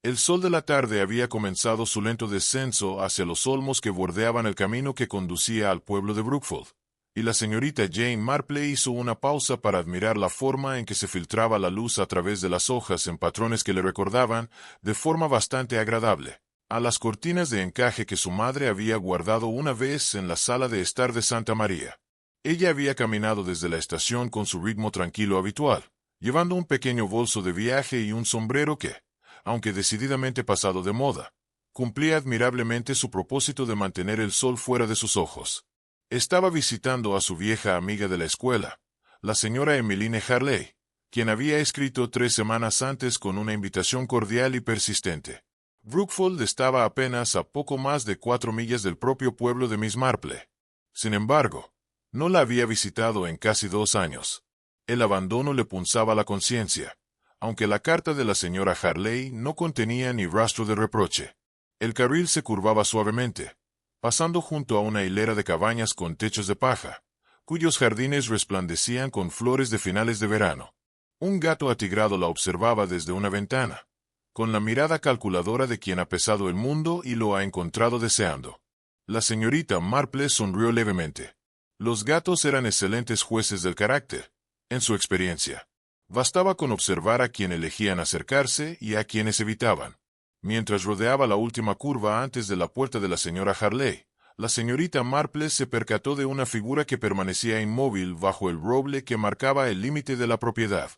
El sol de la tarde había comenzado su lento descenso hacia los olmos que bordeaban el camino que conducía al pueblo de Brookfield, y la señorita Jane Marple hizo una pausa para admirar la forma en que se filtraba la luz a través de las hojas en patrones que le recordaban, de forma bastante agradable, a las cortinas de encaje que su madre había guardado una vez en la sala de estar de Santa María. Ella había caminado desde la estación con su ritmo tranquilo habitual, llevando un pequeño bolso de viaje y un sombrero que, aunque decididamente pasado de moda, cumplía admirablemente su propósito de mantener el sol fuera de sus ojos. Estaba visitando a su vieja amiga de la escuela, la señora Emmeline Harley, quien había escrito 3 semanas antes con una invitación cordial y persistente. Brookfield estaba apenas a poco más de 4 millas del propio pueblo de Miss Marple. Sin embargo, no la había visitado en casi 2 años. El abandono le punzaba la conciencia, aunque la carta de la señora Harley no contenía ni rastro de reproche. El carril se curvaba suavemente, pasando junto a una hilera de cabañas con techos de paja, cuyos jardines resplandecían con flores de finales de verano. Un gato atigrado la observaba desde una ventana, con la mirada calculadora de quien ha pesado el mundo y lo ha encontrado deseando. La señorita Marple sonrió levemente. Los gatos eran excelentes jueces del carácter, en su experiencia. Bastaba con observar a quien elegían acercarse y a quienes evitaban. Mientras rodeaba la última curva antes de la puerta de la señora Harley, la señorita Marple se percató de una figura que permanecía inmóvil bajo el roble que marcaba el límite de la propiedad.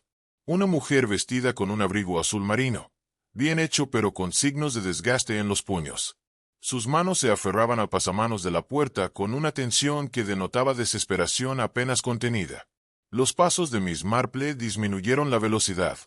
Una mujer vestida con un abrigo azul marino, bien hecho pero con signos de desgaste en los puños. Sus manos se aferraban al pasamanos de la puerta con una tensión que denotaba desesperación apenas contenida. Los pasos de Miss Marple disminuyeron la velocidad.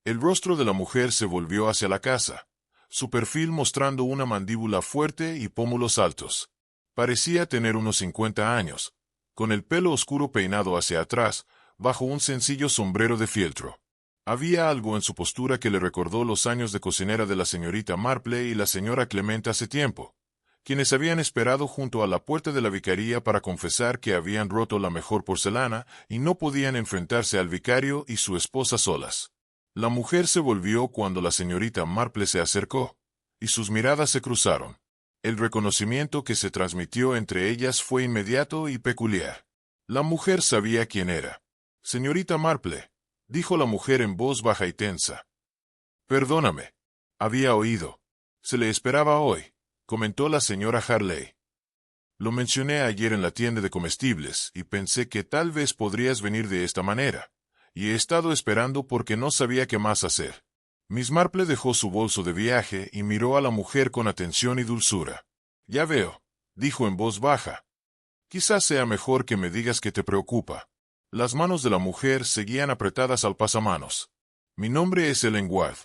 El rostro de la mujer se volvió hacia la casa, su perfil mostrando una mandíbula fuerte y pómulos altos. Parecía tener unos 50 años, con el pelo oscuro peinado hacia atrás, bajo un sencillo sombrero de fieltro. Había algo en su postura que le recordó los años de cocinera de la señorita Marple y la señora Clement hace tiempo, quienes habían esperado junto a la puerta de la vicaría para confesar que habían roto la mejor porcelana y no podían enfrentarse al vicario y su esposa solas. La mujer se volvió cuando la señorita Marple se acercó, y sus miradas se cruzaron. El reconocimiento que se transmitió entre ellas fue inmediato y peculiar. La mujer sabía quién era. «Señorita Marple», dijo la mujer en voz baja y tensa. «Perdóname. Había oído. Se le esperaba hoy», comentó la señora Harley. «Lo mencioné ayer en la tienda de comestibles y pensé que tal vez podrías venir de esta manera, y he estado esperando porque no sabía qué más hacer». Miss Marple dejó su bolso de viaje y miró a la mujer con atención y dulzura. «Ya veo», dijo en voz baja. «Quizás sea mejor que me digas qué te preocupa». Las manos de la mujer seguían apretadas al pasamanos. «Mi nombre es Ellen Ward.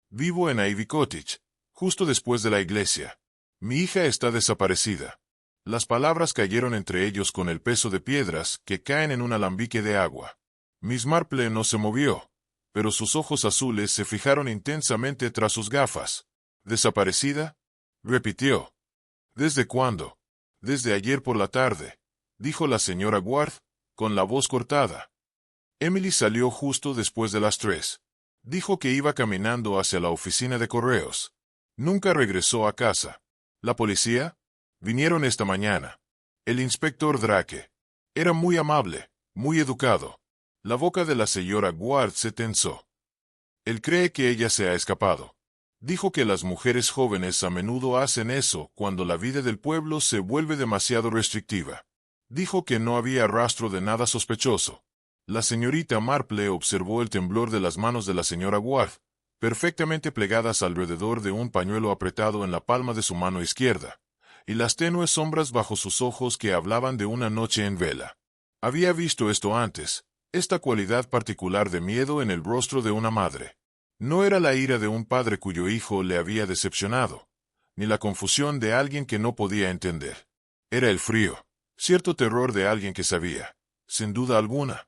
Vivo en Ivy Cottage, justo después de la iglesia. Mi hija está desaparecida». Las palabras cayeron entre ellos con el peso de piedras que caen en un alambique de agua. Miss Marple no se movió, pero sus ojos azules se fijaron intensamente tras sus gafas. «¿Desaparecida?», repitió. «¿Desde cuándo?» «Desde ayer por la tarde», dijo la señora Ward, con la voz cortada. «Emily salió justo después de las 3. Dijo que iba caminando hacia la oficina de correos. Nunca regresó a casa». «¿La policía?» «Vinieron esta mañana. El inspector Drake. Era muy amable, muy educado». La boca de la señora Ward se tensó. «Él cree que ella se ha escapado. Dijo que las mujeres jóvenes a menudo hacen eso cuando la vida del pueblo se vuelve demasiado restrictiva. Dijo que no había rastro de nada sospechoso». La señorita Marple observó el temblor de las manos de la señora Ward, perfectamente plegadas alrededor de un pañuelo apretado en la palma de su mano izquierda, y las tenues sombras bajo sus ojos que hablaban de una noche en vela. Había visto esto antes, esta cualidad particular de miedo en el rostro de una madre. No era la ira de un padre cuyo hijo le había decepcionado, ni la confusión de alguien que no podía entender. Era el frío, cierto terror de alguien que sabía, sin duda alguna,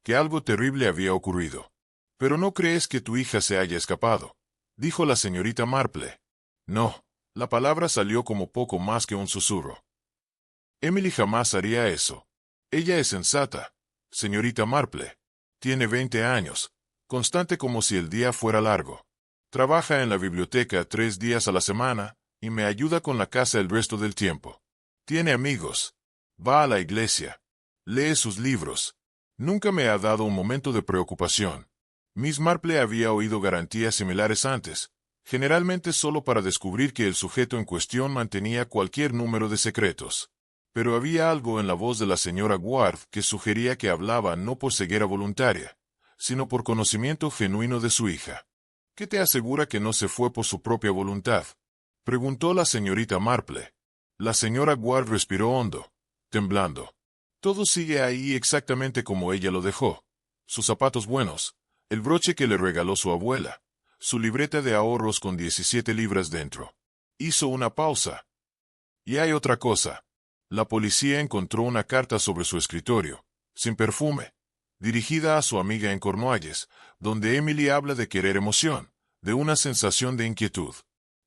que algo terrible había ocurrido. «¿Pero no crees que tu hija se haya escapado?», dijo la señorita Marple. «No». La palabra salió como poco más que un susurro. «Emily jamás haría eso. Ella es sensata, señorita Marple. Tiene 20 años, constante como si el día fuera largo. Trabaja en la biblioteca 3 días a la semana, y me ayuda con la casa el resto del tiempo. Tiene amigos. Va a la iglesia. Lee sus libros. Nunca me ha dado un momento de preocupación. Miss Marple había oído garantías similares antes, generalmente solo para descubrir que el sujeto en cuestión mantenía cualquier número de secretos. Pero había algo en la voz de la señora Ward que sugería que hablaba no por ceguera voluntaria, sino por conocimiento genuino de su hija. ¿Qué te asegura que no se fue por su propia voluntad?, preguntó la señorita Marple. La señora Ward respiró hondo, temblando. Todo sigue ahí exactamente como ella lo dejó. Sus zapatos buenos, el broche que le regaló su abuela, su libreta de ahorros con 17 libras dentro. Hizo una pausa. Y hay otra cosa. La policía encontró una carta sobre su escritorio, sin perfume, dirigida a su amiga en Cornualles, donde Emily habla de querer emoción, de una sensación de inquietud.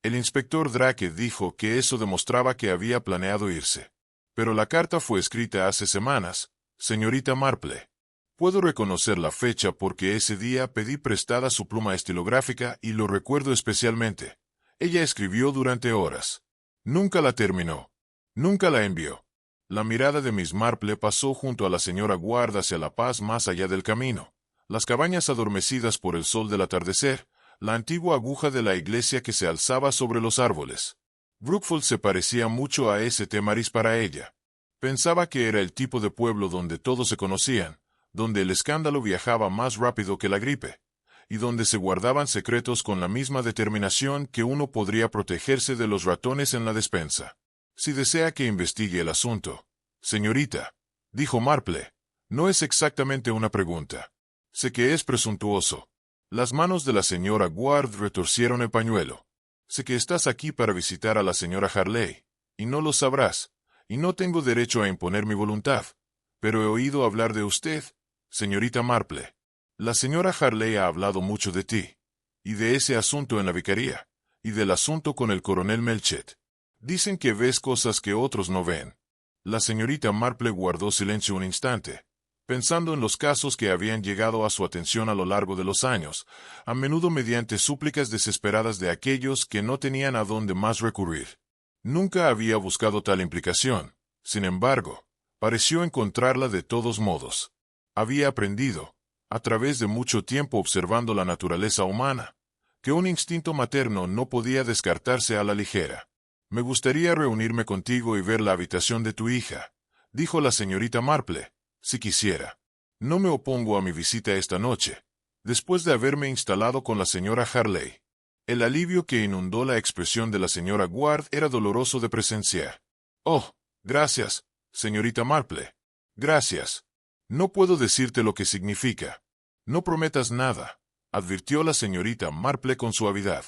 El inspector Drake dijo que eso demostraba que había planeado irse. Pero la carta fue escrita hace semanas, señorita Marple. Puedo reconocer la fecha porque ese día pedí prestada su pluma estilográfica y lo recuerdo especialmente. Ella escribió durante horas. Nunca la terminó. Nunca la envió. La mirada de Miss Marple pasó junto a la señora Ward hacia la paz más allá del camino. Las cabañas adormecidas por el sol del atardecer, la antigua aguja de la iglesia que se alzaba sobre los árboles. Brookfield se parecía mucho a ese Temaris para ella. Pensaba que era el tipo de pueblo donde todos se conocían, donde el escándalo viajaba más rápido que la gripe, y donde se guardaban secretos con la misma determinación que uno podría protegerse de los ratones en la despensa. Si desea que investigue el asunto, señorita, dijo Marple, no es exactamente una pregunta. Sé que es presuntuoso. Las manos de la señora Ward retorcieron el pañuelo. Sé que estás aquí para visitar a la señora Harley, y no lo sabrás, y no tengo derecho a imponer mi voluntad, pero he oído hablar de usted, señorita Marple. La señora Harley ha hablado mucho de ti, y de ese asunto en la vicaría, y del asunto con el coronel Melchet. Dicen que ves cosas que otros no ven. La señorita Marple guardó silencio un instante, pensando en los casos que habían llegado a su atención a lo largo de los años, a menudo mediante súplicas desesperadas de aquellos que no tenían a dónde más recurrir. Nunca había buscado tal implicación, sin embargo, pareció encontrarla de todos modos. Había aprendido, a través de mucho tiempo observando la naturaleza humana, que un instinto materno no podía descartarse a la ligera. Me gustaría reunirme contigo y ver la habitación de tu hija, dijo la señorita Marple, si quisiera. No me opongo a mi visita esta noche, después de haberme instalado con la señora Harley. El alivio que inundó la expresión de la señora Ward era doloroso de presenciar. Oh, gracias, señorita Marple. Gracias. No puedo decirte lo que significa. No prometas nada, advirtió la señorita Marple con suavidad.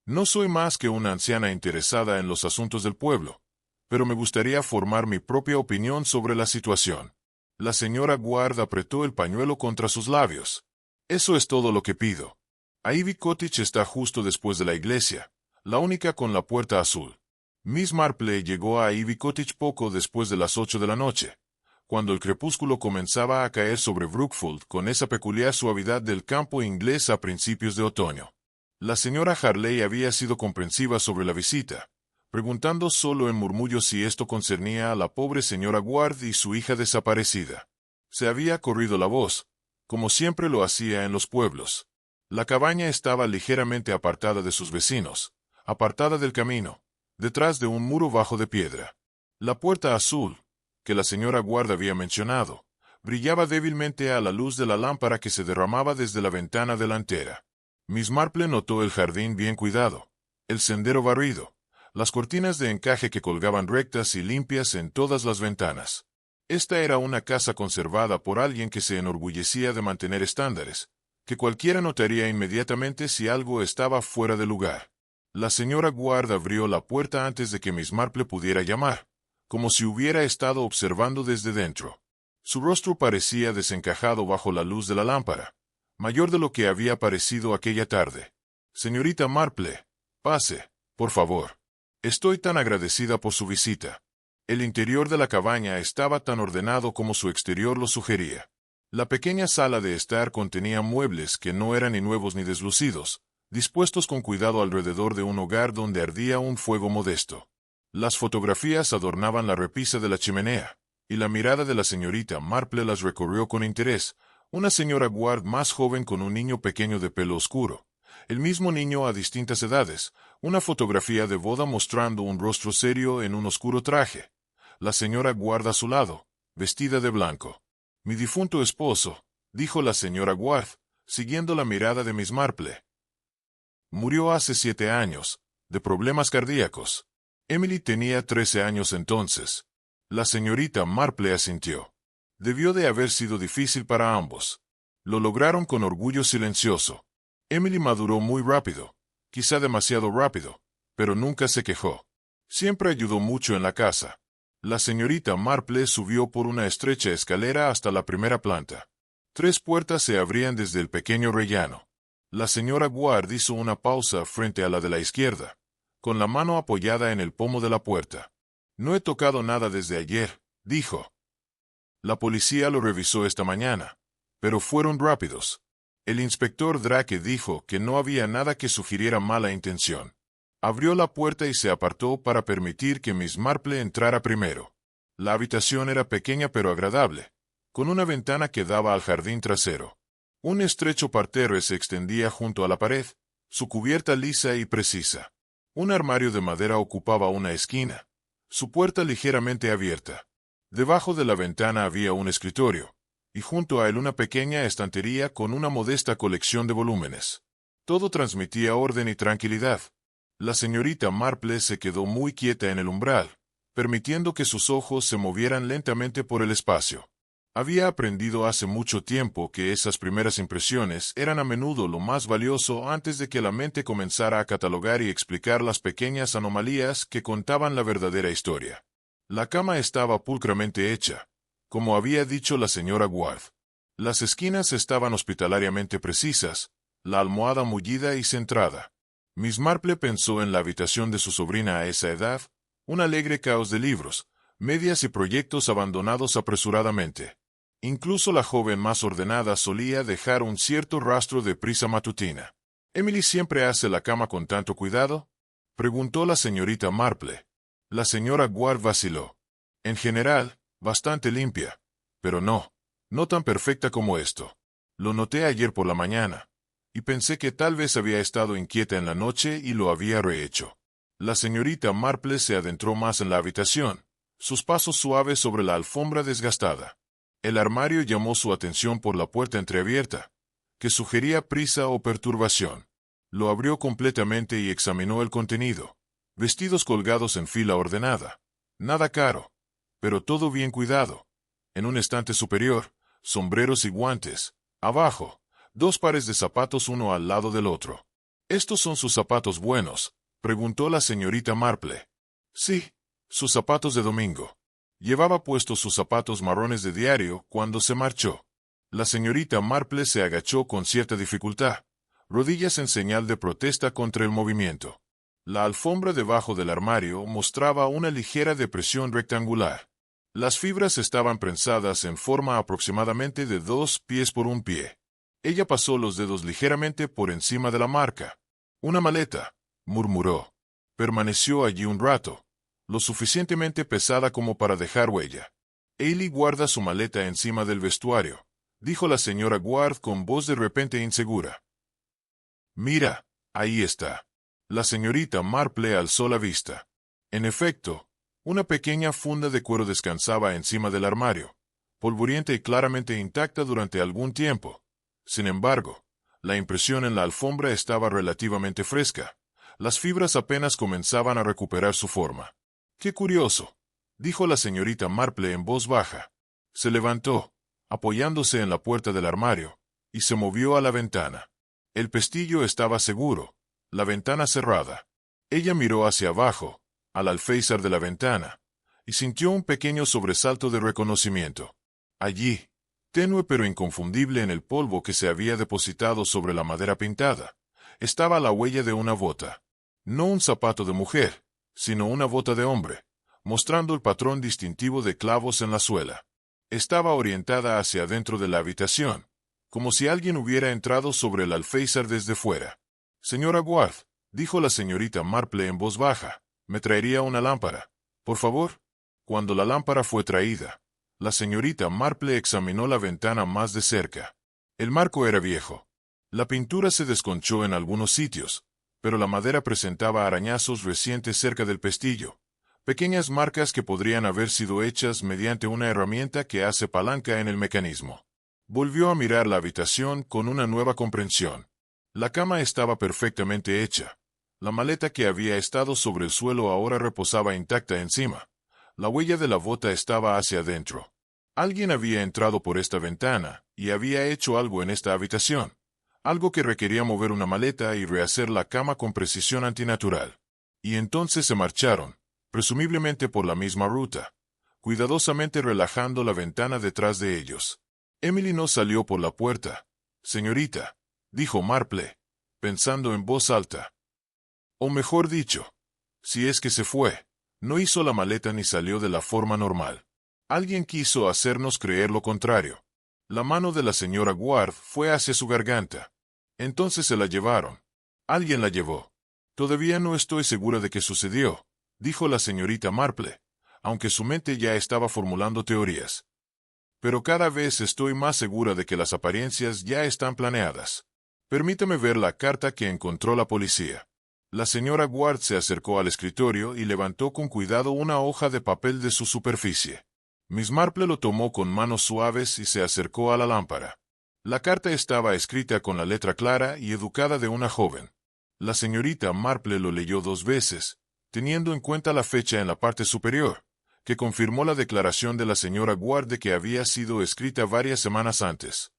No soy más que una anciana interesada en los asuntos del pueblo, pero me gustaría formar mi propia opinión sobre la situación. La señora Ward apretó el pañuelo contra sus labios. Eso es todo lo que pido. Ivy Cottage está justo después de la iglesia, la única con la puerta azul. Miss Marple llegó a Ivy Cottage poco después de las 8 de la noche, cuando el crepúsculo comenzaba a caer sobre Brookfield con esa peculiar suavidad del campo inglés a principios de otoño. La señora Harley había sido comprensiva sobre la visita, preguntando solo en murmullos si esto concernía a la pobre señora Ward y su hija desaparecida. Se había corrido la voz, como siempre lo hacía en los pueblos. La cabaña estaba ligeramente apartada de sus vecinos, apartada del camino, detrás de un muro bajo de piedra. La puerta azul, que la señora Ward había mencionado, brillaba débilmente a la luz de la lámpara que se derramaba desde la ventana delantera. Miss Marple notó el jardín bien cuidado, el sendero barrido, las cortinas de encaje que colgaban rectas y limpias en todas las ventanas. Esta era una casa conservada por alguien que se enorgullecía de mantener estándares, que cualquiera notaría inmediatamente si algo estaba fuera de lugar. La señora Ward abrió la puerta antes de que Miss Marple pudiera llamar, como si hubiera estado observando desde dentro. Su rostro parecía desencajado bajo la luz de la lámpara, mayor de lo que había parecido aquella tarde. Señorita Marple, pase, por favor. Estoy tan agradecida por su visita. El interior de la cabaña estaba tan ordenado como su exterior lo sugería. La pequeña sala de estar contenía muebles que no eran ni nuevos ni deslucidos, dispuestos con cuidado alrededor de un hogar donde ardía un fuego modesto. Las fotografías adornaban la repisa de la chimenea, y la mirada de la señorita Marple las recorrió con interés. Una señora Ward más joven con un niño pequeño de pelo oscuro. El mismo niño a distintas edades. Una fotografía de boda mostrando un rostro serio en un oscuro traje. La señora Ward a su lado, vestida de blanco. «Mi difunto esposo», dijo la señora Ward, siguiendo la mirada de Miss Marple. «Murió hace 7 años, de problemas cardíacos. Emily tenía 13 años entonces». La señorita Marple asintió. Debió de haber sido difícil para ambos. Lo lograron con orgullo silencioso. Emily maduró muy rápido, quizá demasiado rápido, pero nunca se quejó. Siempre ayudó mucho en la casa. La señorita Marple subió por una estrecha escalera hasta la primera planta. 3 puertas se abrían desde el pequeño rellano. La señora Ward hizo una pausa frente a la de la izquierda, con la mano apoyada en el pomo de la puerta. «No he tocado nada desde ayer», dijo. «La policía lo revisó esta mañana, pero fueron rápidos. El inspector Drake dijo que no había nada que sugiriera mala intención. Abrió la puerta y se apartó para permitir que Miss Marple entrara primero. La habitación era pequeña pero agradable, con una ventana que daba al jardín trasero. Un estrecho parterre se extendía junto a la pared, su cubierta lisa y precisa. Un armario de madera ocupaba una esquina, su puerta ligeramente abierta. Debajo de la ventana había un escritorio, y junto a él una pequeña estantería con una modesta colección de volúmenes. Todo transmitía orden y tranquilidad. La señorita Marple se quedó muy quieta en el umbral, permitiendo que sus ojos se movieran lentamente por el espacio. Había aprendido hace mucho tiempo que esas primeras impresiones eran a menudo lo más valioso antes de que la mente comenzara a catalogar y explicar las pequeñas anomalías que contaban la verdadera historia. La cama estaba pulcramente hecha, como había dicho la señora Ward. Las esquinas estaban hospitalariamente precisas, la almohada mullida y centrada. Miss Marple pensó en la habitación de su sobrina a esa edad, un alegre caos de libros, medias y proyectos abandonados apresuradamente. Incluso la joven más ordenada solía dejar un cierto rastro de prisa matutina. «¿Emily siempre hace la cama con tanto cuidado?», preguntó la señorita Marple. La señora Ward vaciló. «En general, bastante limpia, pero no tan perfecta como esto. Lo noté ayer por la mañana, y pensé que tal vez había estado inquieta en la noche y lo había rehecho». La señorita Marple se adentró más en la habitación, sus pasos suaves sobre la alfombra desgastada. El armario llamó su atención por la puerta entreabierta, que sugería prisa o perturbación. Lo abrió completamente y examinó el contenido. Vestidos colgados en fila ordenada. Nada caro, pero todo bien cuidado. En un estante superior, sombreros y guantes. Abajo, 2 pares de zapatos uno al lado del otro. «¿Estos son sus zapatos buenos?», preguntó la señorita Marple. «Sí, sus zapatos de domingo». Llevaba puestos sus zapatos marrones de diario cuando se marchó. La señorita Marple se agachó con cierta dificultad, rodillas en señal de protesta contra el movimiento. La alfombra debajo del armario mostraba una ligera depresión rectangular. Las fibras estaban prensadas en forma aproximadamente de 2 pies por 1 pie. Ella pasó los dedos ligeramente por encima de la marca. «Una maleta», murmuró. Permaneció allí un rato, lo suficientemente pesada como para dejar huella. «Hailey guarda su maleta encima del vestuario», dijo la señora Ward con voz de repente insegura. «Mira, ahí está». La señorita Marple alzó la vista. En efecto, una pequeña funda de cuero descansaba encima del armario, polvorienta y claramente intacta durante algún tiempo. Sin embargo, la impresión en la alfombra estaba relativamente fresca. Las fibras apenas comenzaban a recuperar su forma. «Qué curioso», dijo la señorita Marple en voz baja. Se levantó, apoyándose en la puerta del armario, y se movió a la ventana. El pestillo estaba seguro, la ventana cerrada. Ella miró hacia abajo, al alféizar de la ventana, y sintió un pequeño sobresalto de reconocimiento. Allí, tenue pero inconfundible en el polvo que se había depositado sobre la madera pintada, estaba la huella de una bota. No un zapato de mujer, sino una bota de hombre, mostrando el patrón distintivo de clavos en la suela. Estaba orientada hacia adentro de la habitación, como si alguien hubiera entrado sobre el alféizar desde fuera. Señora Ward, dijo la señorita Marple en voz baja, ¿me traería una lámpara, por favor? Cuando la lámpara fue traída, la señorita Marple examinó la ventana más de cerca. El marco era viejo. La pintura se desconchó en algunos sitios, pero la madera presentaba arañazos recientes cerca del pestillo, pequeñas marcas que podrían haber sido hechas mediante una herramienta que hace palanca en el mecanismo. Volvió a mirar la habitación con una nueva comprensión. La cama estaba perfectamente hecha. La maleta que había estado sobre el suelo ahora reposaba intacta encima. La huella de la bota estaba hacia adentro. Alguien había entrado por esta ventana y había hecho algo en esta habitación. Algo que requería mover una maleta y rehacer la cama con precisión antinatural. Y entonces se marcharon, presumiblemente por la misma ruta, cuidadosamente relajando la ventana detrás de ellos. Emily no salió por la puerta. Señorita, dijo Marple, pensando en voz alta. O mejor dicho, si es que se fue, no hizo la maleta ni salió de la forma normal. Alguien quiso hacernos creer lo contrario. La mano de la señora Ward fue hacia su garganta. Entonces se la llevaron. Alguien la llevó. Todavía no estoy segura de qué sucedió, dijo la señorita Marple, aunque su mente ya estaba formulando teorías. Pero cada vez estoy más segura de que las apariencias ya están planeadas. Permítame ver la carta que encontró la policía. La señora Ward se acercó al escritorio y levantó con cuidado una hoja de papel de su superficie. Miss Marple lo tomó con manos suaves y se acercó a la lámpara. La carta estaba escrita con la letra clara y educada de una joven. La señorita Marple lo leyó 2 veces, teniendo en cuenta la fecha en la parte superior, que confirmó la declaración de la señora Ward de que había sido escrita varias semanas antes.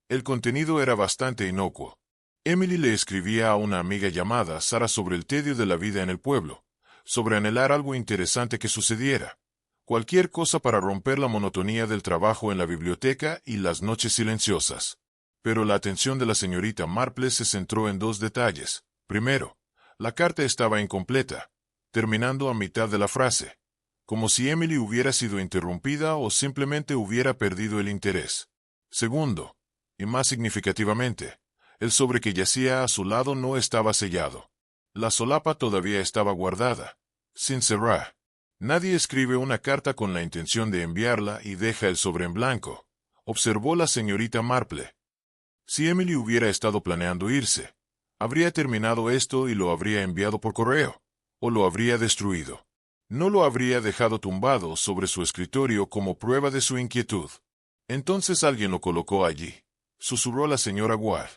El contenido era bastante inocuo. Emily le escribía a una amiga llamada Sara sobre el tedio de la vida en el pueblo, sobre anhelar algo interesante que sucediera. Cualquier cosa para romper la monotonía del trabajo en la biblioteca y las noches silenciosas. Pero la atención de la señorita Marple se centró en 2 detalles. Primero, la carta estaba incompleta, terminando a mitad de la frase, como si Emily hubiera sido interrumpida o simplemente hubiera perdido el interés. Segundo, y más significativamente, el sobre que yacía a su lado no estaba sellado. La solapa todavía estaba guardada, sin cerrar. Nadie escribe una carta con la intención de enviarla y deja el sobre en blanco, observó la señorita Marple. Si Emily hubiera estado planeando irse, habría terminado esto y lo habría enviado por correo, o lo habría destruido. No lo habría dejado tumbado sobre su escritorio como prueba de su inquietud. Entonces alguien lo colocó allí, susurró la señora Ward.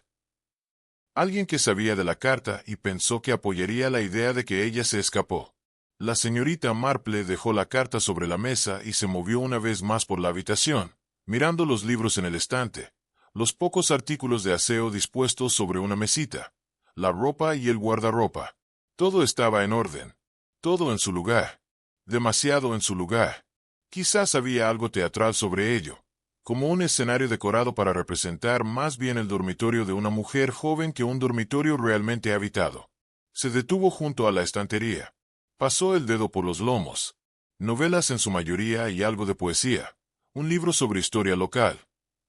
Alguien que sabía de la carta y pensó que apoyaría la idea de que ella se escapó. La señorita Marple dejó la carta sobre la mesa y se movió una vez más por la habitación, mirando los libros en el estante, los pocos artículos de aseo dispuestos sobre una mesita, la ropa y el guardarropa. Todo estaba en orden. Todo en su lugar. Demasiado en su lugar. Quizás había algo teatral sobre ello, como un escenario decorado para representar más bien el dormitorio de una mujer joven que un dormitorio realmente habitado. Se detuvo junto a la estantería. Pasó el dedo por los lomos. Novelas en su mayoría y algo de poesía. Un libro sobre historia local.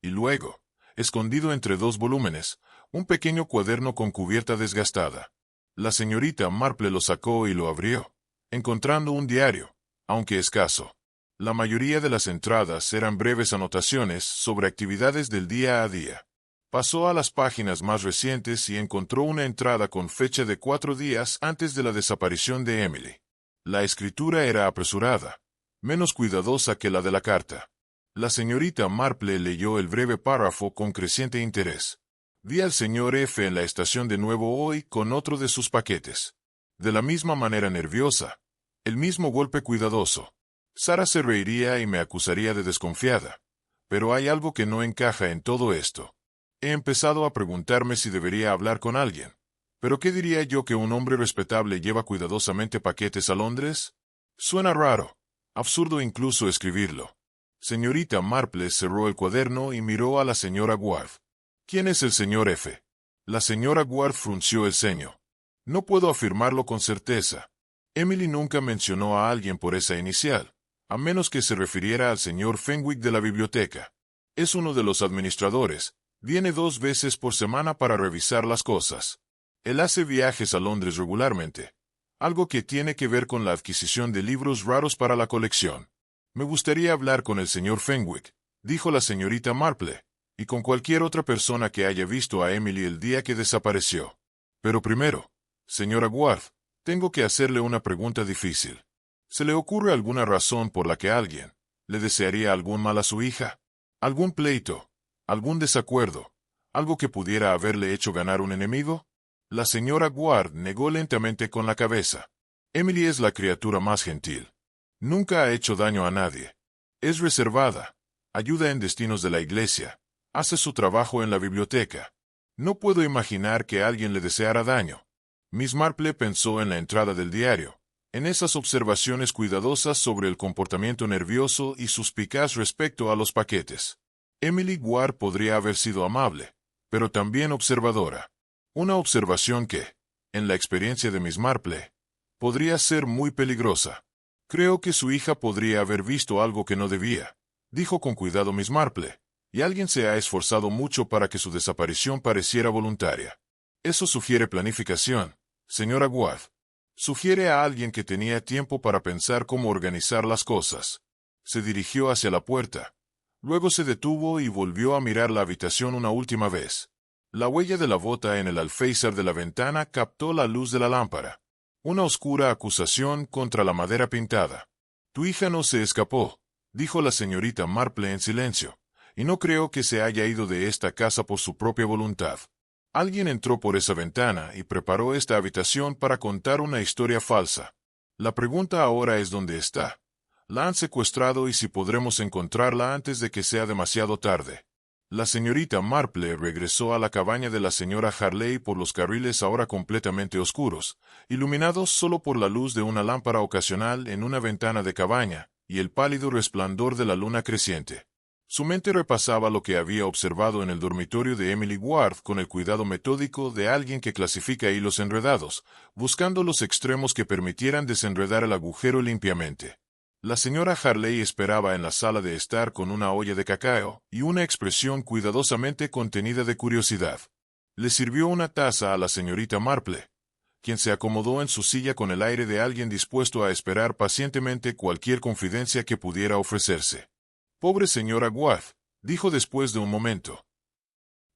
Y luego, escondido entre 2 volúmenes, un pequeño cuaderno con cubierta desgastada. La señorita Marple lo sacó y lo abrió, encontrando un diario, aunque escaso. La mayoría de las entradas eran breves anotaciones sobre actividades del día a día. Pasó a las páginas más recientes y encontró una entrada con fecha de 4 días antes de la desaparición de Emily. La escritura era apresurada, menos cuidadosa que la de la carta. La señorita Marple leyó el breve párrafo con creciente interés. Vi al señor F. en la estación de nuevo hoy con otro de sus paquetes. De la misma manera nerviosa, el mismo golpe cuidadoso. Sara se reiría y me acusaría de desconfiada. Pero hay algo que no encaja en todo esto. He empezado a preguntarme si debería hablar con alguien. ¿Pero qué diría yo que un hombre respetable lleva cuidadosamente paquetes a Londres? Suena raro, absurdo incluso escribirlo. Señorita Marple cerró el cuaderno y miró a la señora Ward. ¿Quién es el señor F? La señora Ward frunció el ceño. No puedo afirmarlo con certeza. Emily nunca mencionó a alguien por esa inicial, a menos que se refiriera al señor Fenwick de la biblioteca. Es uno de los administradores. Viene 2 veces por semana para revisar las cosas. Él hace viajes a Londres regularmente, algo que tiene que ver con la adquisición de libros raros para la colección. Me gustaría hablar con el señor Fenwick, dijo la señorita Marple, y con cualquier otra persona que haya visto a Emily el día que desapareció. Pero primero, señora Ward, tengo que hacerle una pregunta difícil. ¿Se le ocurre alguna razón por la que alguien le desearía algún mal a su hija? ¿Algún pleito? ¿Algún desacuerdo? ¿Algo que pudiera haberle hecho ganar un enemigo? La señora Ward negó lentamente con la cabeza. Emily es la criatura más gentil. Nunca ha hecho daño a nadie. Es reservada. Ayuda en destinos de la iglesia. Hace su trabajo en la biblioteca. No puedo imaginar que alguien le deseara daño. Miss Marple pensó en la entrada del diario, en esas observaciones cuidadosas sobre el comportamiento nervioso y suspicaz respecto a los paquetes. Emily Ward podría haber sido amable, pero también observadora. Una observación que, en la experiencia de Miss Marple, podría ser muy peligrosa. Creo que su hija podría haber visto algo que no debía, dijo con cuidado Miss Marple, y alguien se ha esforzado mucho para que su desaparición pareciera voluntaria. Eso sugiere planificación, señora Ward. Sugiere a alguien que tenía tiempo para pensar cómo organizar las cosas. Se dirigió hacia la puerta. Luego se detuvo y volvió a mirar la habitación una última vez. La huella de la bota en el alféizar de la ventana captó la luz de la lámpara. Una oscura acusación contra la madera pintada. Tu hija no se escapó, dijo la señorita Marple en silencio, y no creo que se haya ido de esta casa por su propia voluntad. Alguien entró por esa ventana y preparó esta habitación para contar una historia falsa. La pregunta ahora es dónde está. La han secuestrado y si podremos encontrarla antes de que sea demasiado tarde. La señorita Marple regresó a la cabaña de la señora Harley por los carriles ahora completamente oscuros, iluminados solo por la luz de una lámpara ocasional en una ventana de cabaña, y el pálido resplandor de la luna creciente. Su mente repasaba lo que había observado en el dormitorio de Emily Ward con el cuidado metódico de alguien que clasifica hilos enredados, buscando los extremos que permitieran desenredar el agujero limpiamente. La señora Harley esperaba en la sala de estar con una olla de cacao y una expresión cuidadosamente contenida de curiosidad. Le sirvió una taza a la señorita Marple, quien se acomodó en su silla con el aire de alguien dispuesto a esperar pacientemente cualquier confidencia que pudiera ofrecerse. Pobre señora Ward, dijo después de un momento.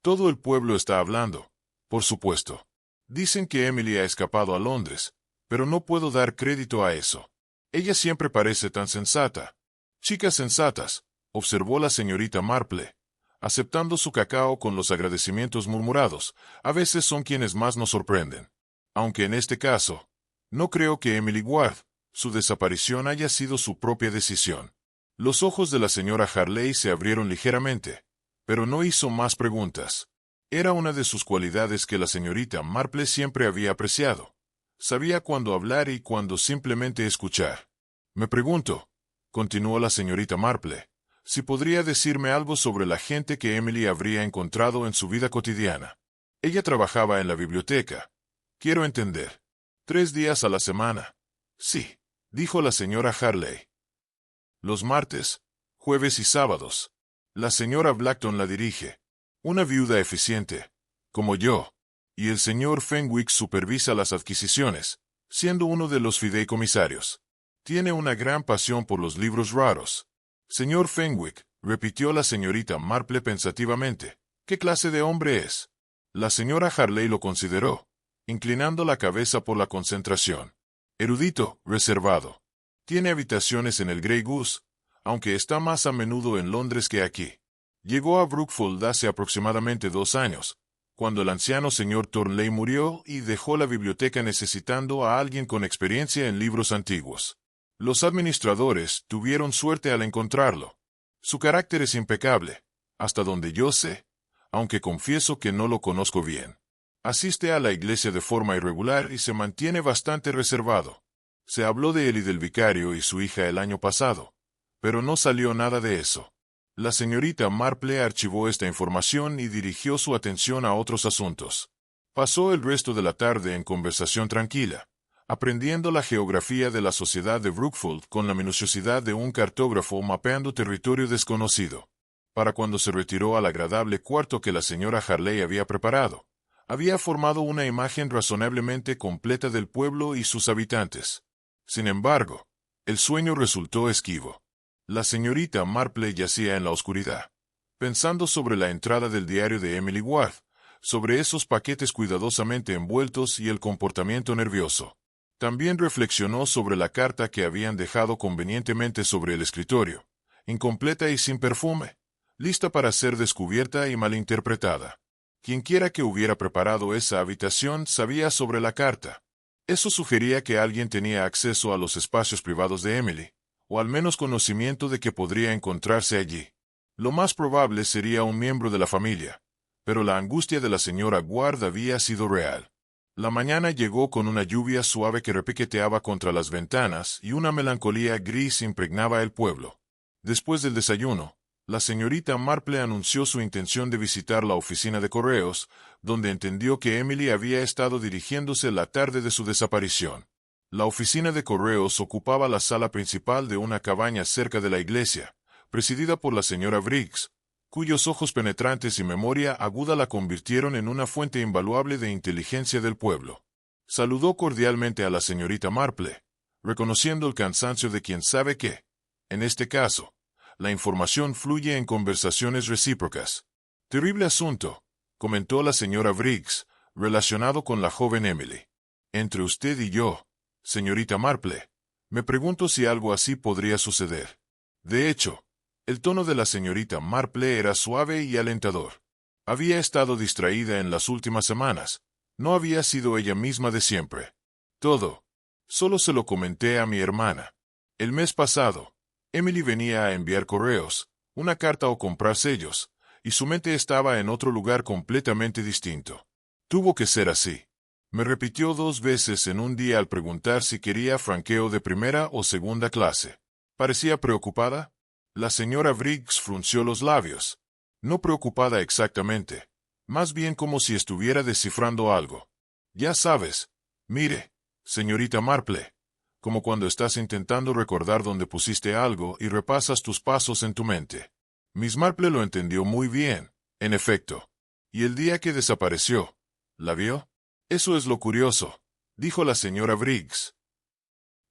Todo el pueblo está hablando, por supuesto. Dicen que Emily ha escapado a Londres, pero no puedo dar crédito a eso. Ella siempre parece tan sensata. Chicas sensatas, observó la señorita Marple, aceptando su cacao con los agradecimientos murmurados, a veces son quienes más nos sorprenden. Aunque en este caso, no creo que Emily Ward, su desaparición haya sido su propia decisión. Los ojos de la señora Harley se abrieron ligeramente, pero no hizo más preguntas. Era una de sus cualidades que la señorita Marple siempre había apreciado. Sabía cuándo hablar y cuándo simplemente escuchar. Me pregunto, continuó la señorita Marple, si podría decirme algo sobre la gente que Emily habría encontrado en su vida cotidiana. Ella trabajaba en la biblioteca. Quiero entender. 3 días a la semana. Sí, dijo la señora Harley. Los martes, jueves y sábados. La señora Blackton la dirige. Una viuda eficiente, como yo. Y el señor Fenwick supervisa las adquisiciones, siendo uno de los fideicomisarios. Tiene una gran pasión por los libros raros. Señor Fenwick, repitió la señorita Marple pensativamente, ¿qué clase de hombre es? La señora Harley lo consideró, inclinando la cabeza por la concentración. Erudito, reservado. Tiene habitaciones en el Grey Goose, aunque está más a menudo en Londres que aquí. Llegó a Brookfield hace aproximadamente 2 años, cuando el anciano señor Thornley murió y dejó la biblioteca necesitando a alguien con experiencia en libros antiguos. Los administradores tuvieron suerte al encontrarlo. Su carácter es impecable, hasta donde yo sé, aunque confieso que no lo conozco bien. Asiste a la iglesia de forma irregular y se mantiene bastante reservado. Se habló de él y del vicario y su hija el año pasado, pero no salió nada de eso. La señorita Marple archivó esta información y dirigió su atención a otros asuntos. Pasó el resto de la tarde en conversación tranquila, aprendiendo la geografía de la sociedad de Brookfield con la minuciosidad de un cartógrafo mapeando territorio desconocido. Para cuando se retiró al agradable cuarto que la señora Harley había preparado, había formado una imagen razonablemente completa del pueblo y sus habitantes. Sin embargo, el sueño resultó esquivo. La señorita Marple yacía en la oscuridad, pensando sobre la entrada del diario de Emily Ward, sobre esos paquetes cuidadosamente envueltos y el comportamiento nervioso. También reflexionó sobre la carta que habían dejado convenientemente sobre el escritorio, incompleta y sin perfume, lista para ser descubierta y malinterpretada. Quienquiera que hubiera preparado esa habitación sabía sobre la carta. Eso sugería que alguien tenía acceso a los espacios privados de Emily, o al menos conocimiento de que podría encontrarse allí. Lo más probable sería un miembro de la familia, pero la angustia de la señora Ward había sido real. La mañana llegó con una lluvia suave que repiqueteaba contra las ventanas y una melancolía gris impregnaba el pueblo. Después del desayuno, la señorita Marple anunció su intención de visitar la oficina de correos, donde entendió que Emily había estado dirigiéndose la tarde de su desaparición. La oficina de correos ocupaba la sala principal de una cabaña cerca de la iglesia, presidida por la señora Briggs, cuyos ojos penetrantes y memoria aguda la convirtieron en una fuente invaluable de inteligencia del pueblo. Saludó cordialmente a la señorita Marple, reconociendo el cansancio de quien sabe que, en este caso, la información fluye en conversaciones recíprocas. Terrible asunto, comentó la señora Briggs, relacionado con la joven Emily. Entre usted y yo, señorita Marple, me pregunto si algo así podría suceder. De hecho, el tono de la señorita Marple era suave y alentador. Había estado distraída en las últimas semanas. No había sido ella misma de siempre. Solo se lo comenté a mi hermana. El mes pasado, Emily venía a enviar correos, una carta o comprar sellos, y su mente estaba en otro lugar completamente distinto. Tuvo que ser así. Me repitió 2 veces en un día al preguntar si quería franqueo de primera o segunda clase. ¿Parecía preocupada? La señora Briggs frunció los labios. No preocupada exactamente, más bien como si estuviera descifrando algo. Ya sabes, mire, señorita Marple, como cuando estás intentando recordar dónde pusiste algo y repasas tus pasos en tu mente. Miss Marple lo entendió muy bien, en efecto. ¿Y el día que desapareció? ¿La vio? Eso es lo curioso, dijo la señora Briggs.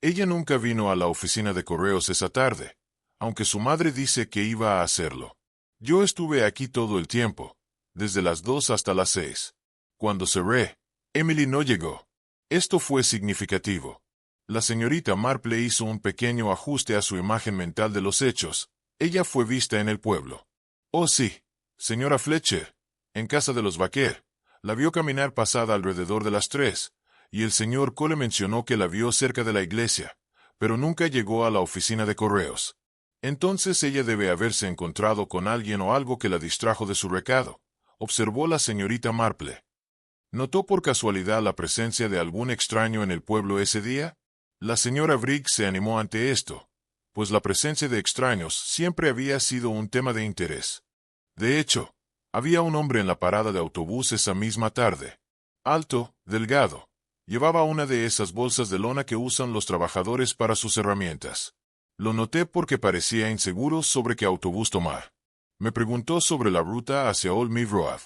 Ella nunca vino a la oficina de correos esa tarde, aunque su madre dice que iba a hacerlo. Yo estuve aquí todo el tiempo, desde las 2 hasta las 6. Cuando cerré, Emily no llegó. Esto fue significativo. La señorita Marple hizo un pequeño ajuste a su imagen mental de los hechos. Ella fue vista en el pueblo. Oh sí, señora Fletcher, en casa de los Baker. La vio caminar pasada alrededor de las 3, y el señor Cole mencionó que la vio cerca de la iglesia, pero nunca llegó a la oficina de correos. Entonces ella debe haberse encontrado con alguien o algo que la distrajo de su recado, observó la señorita Marple. ¿Notó por casualidad la presencia de algún extraño en el pueblo ese día? La señora Briggs se animó ante esto, pues la presencia de extraños siempre había sido un tema de interés. De hecho, había un hombre en la parada de autobús esa misma tarde. Alto, delgado. Llevaba una de esas bolsas de lona que usan los trabajadores para sus herramientas. Lo noté porque parecía inseguro sobre qué autobús tomar. Me preguntó sobre la ruta hacia Old Mill Road.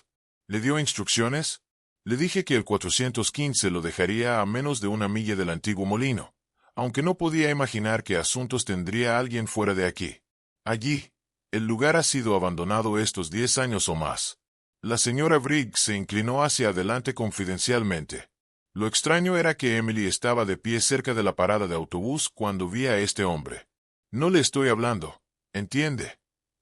¿Le dio instrucciones? Le dije que el 415 lo dejaría a menos de 1 milla del antiguo molino, aunque no podía imaginar qué asuntos tendría alguien fuera de aquí. Allí, el lugar ha sido abandonado estos 10 años o más. La señora Briggs se inclinó hacia adelante confidencialmente. Lo extraño era que Emily estaba de pie cerca de la parada de autobús cuando vi a este hombre. No le estoy hablando, ¿entiende?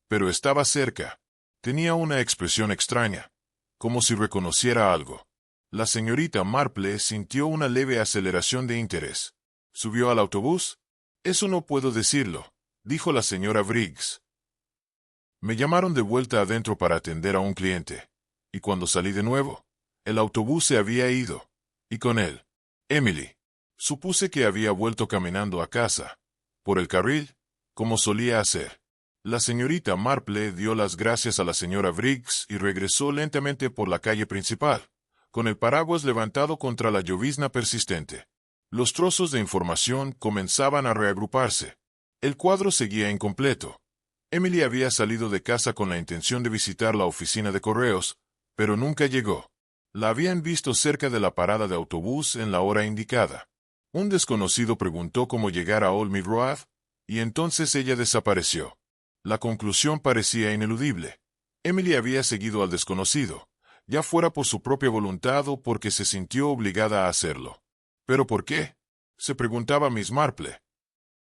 Pero estaba cerca. Tenía una expresión extraña, como si reconociera algo. La señorita Marple sintió una leve aceleración de interés. ¿Subió al autobús? Eso no puedo decirlo, dijo la señora Briggs. Me llamaron de vuelta adentro para atender a un cliente, y cuando salí de nuevo, el autobús se había ido, y con él, Emily. Supuse que había vuelto caminando a casa, por el carril, como solía hacer. La señorita Marple dio las gracias a la señora Briggs y regresó lentamente por la calle principal, con el paraguas levantado contra la llovizna persistente. Los trozos de información comenzaban a reagruparse. El cuadro seguía incompleto. Emily había salido de casa con la intención de visitar la oficina de correos, pero nunca llegó. La habían visto cerca de la parada de autobús en la hora indicada. Un desconocido preguntó cómo llegar a Old Mill Road, y entonces ella desapareció. La conclusión parecía ineludible. Emily había seguido al desconocido, ya fuera por su propia voluntad o porque se sintió obligada a hacerlo. ¿Pero por qué?, se preguntaba Miss Marple.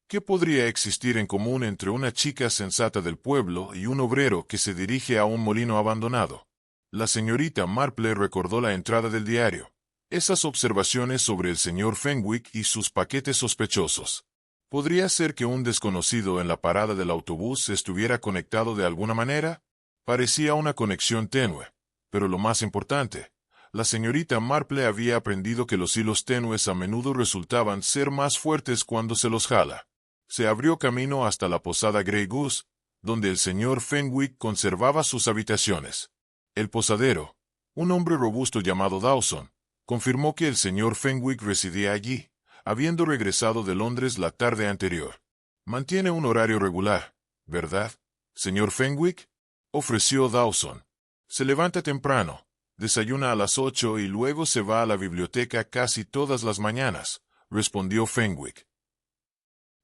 ¿Qué podría existir en común entre una chica sensata del pueblo y un obrero que se dirige a un molino abandonado? La señorita Marple recordó la entrada del diario, esas observaciones sobre el señor Fenwick y sus paquetes sospechosos. ¿Podría ser que un desconocido en la parada del autobús estuviera conectado de alguna manera? Parecía una conexión tenue, pero lo más importante, la señorita Marple había aprendido que los hilos tenues a menudo resultaban ser más fuertes cuando se los jala. Se abrió camino hasta la posada Grey Goose, donde el señor Fenwick conservaba sus habitaciones. El posadero, un hombre robusto llamado Dawson, confirmó que el señor Fenwick residía allí, habiendo regresado de Londres la tarde anterior. «Mantiene un horario regular, ¿verdad, señor Fenwick?», ofreció Dawson. «Se levanta temprano, desayuna a las 8 y luego se va a la biblioteca casi todas las mañanas», respondió Fenwick.